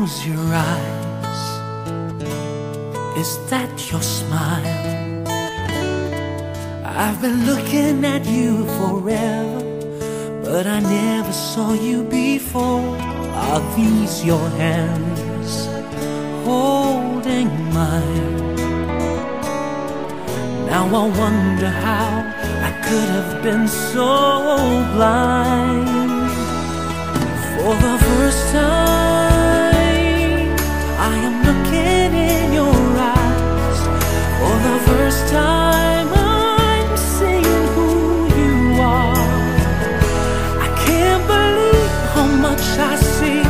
close your eyes, is that your smile? I've been looking at you forever, but I never saw you before. Are these your hands holding mine? Now I wonder how I could have been so blind. For the first time, I am looking in your eyes. For the first time, I'm seeing who you are. I can't believe how much I see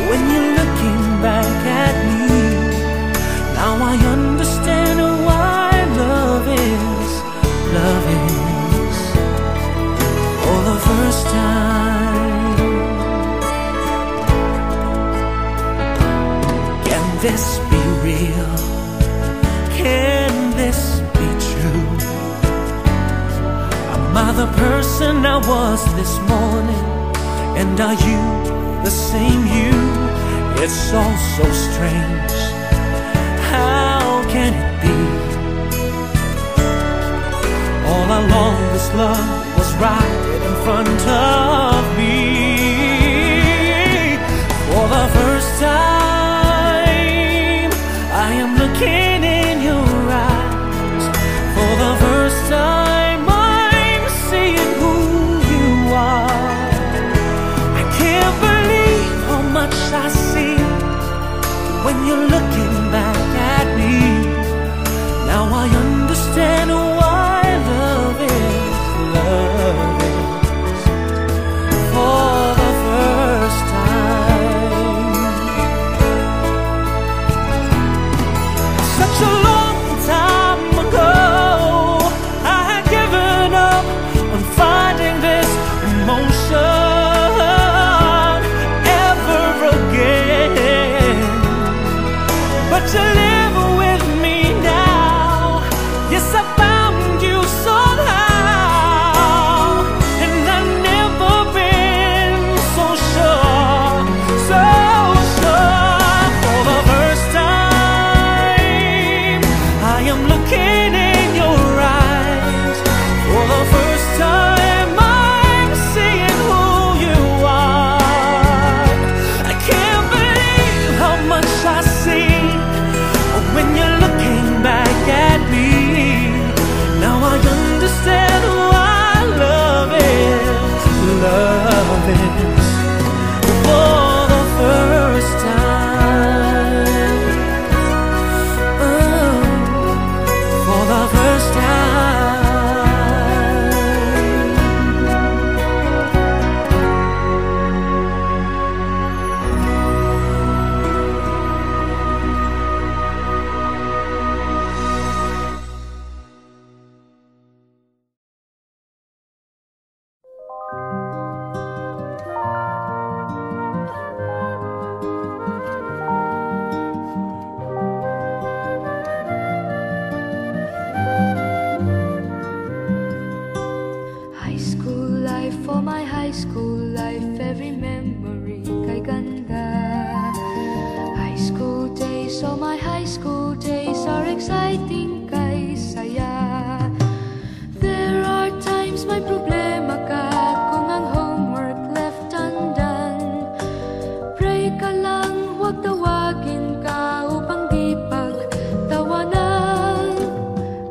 when you're looking back at me. Now I understand why love is for the first time. Can this be real? Can this be true? Am I the person I was this morning? And are you the same you? It's all so strange. How can it be? All along this love was right in front of me. For the first time, I am looking in your eyes. For the first time, I'm seeing who you are. I can't believe how much I see when you're looking back at me. Now I understand why love is for the first time. Such a long time ago, I had given up on finding this emotion ever again. But you live with me now. Yes, I found you somehow, and I've never been so sure, so sure. For the first time, I am looking in your eyes. For the first time, I'm seeing who you are. I can't believe how much I see when you're looking back at me. Now I understand why love is for the first time. Oh, for the first time. High school life, for my high school life, every memory kay ganda. High school days, oh my high school days are exciting kay saya. There are times may problema ka kung ang homework left undone. Pray ka lang, huwag tawagin ka upang di pagtawanan.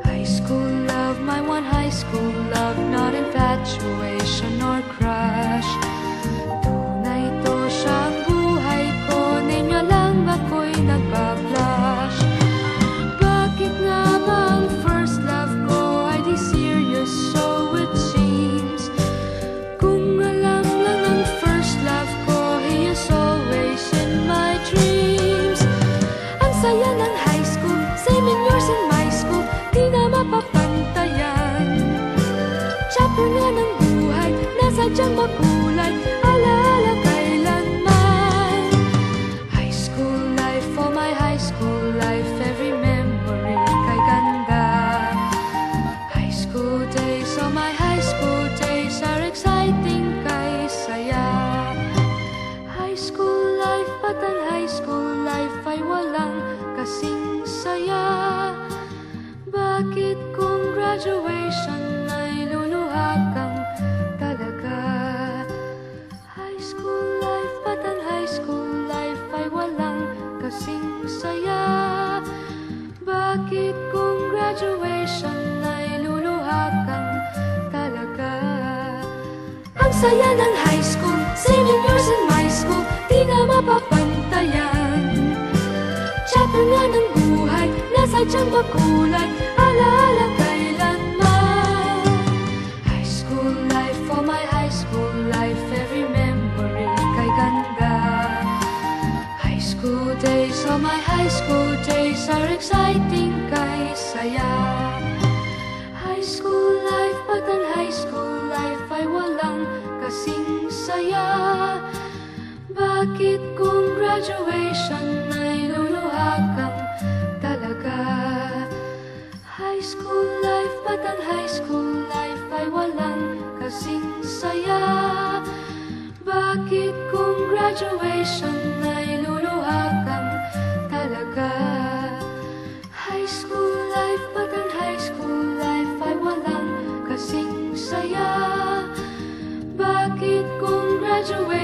High school love, my one high school love, not infatuation or crush. Tunay to graduation ay luluha kang talaga. High school life, ba't ang high school life ay walang kasing saya? Bakit kung graduation ay luluha kang talaga? Ang saya ng high school, 7 years in my school, di na mapapantayan. Chapter nga ng buhay, nasa diyang makulay, alaala kailanman. High school life, for my high school life, every memory kay ganda. High school days, oh my high school days are exciting kay saya. High school life, ba't ang high school life ay walang kasing saya? Bakit kung graduation ay luluha kang talaga? High school life, ba't ang high school life ay walang kasing saya? Bakit kung graduation ay luluha kang talaga? High school life, ba't ang high school life ay walang kasing saya? Bakit kung graduation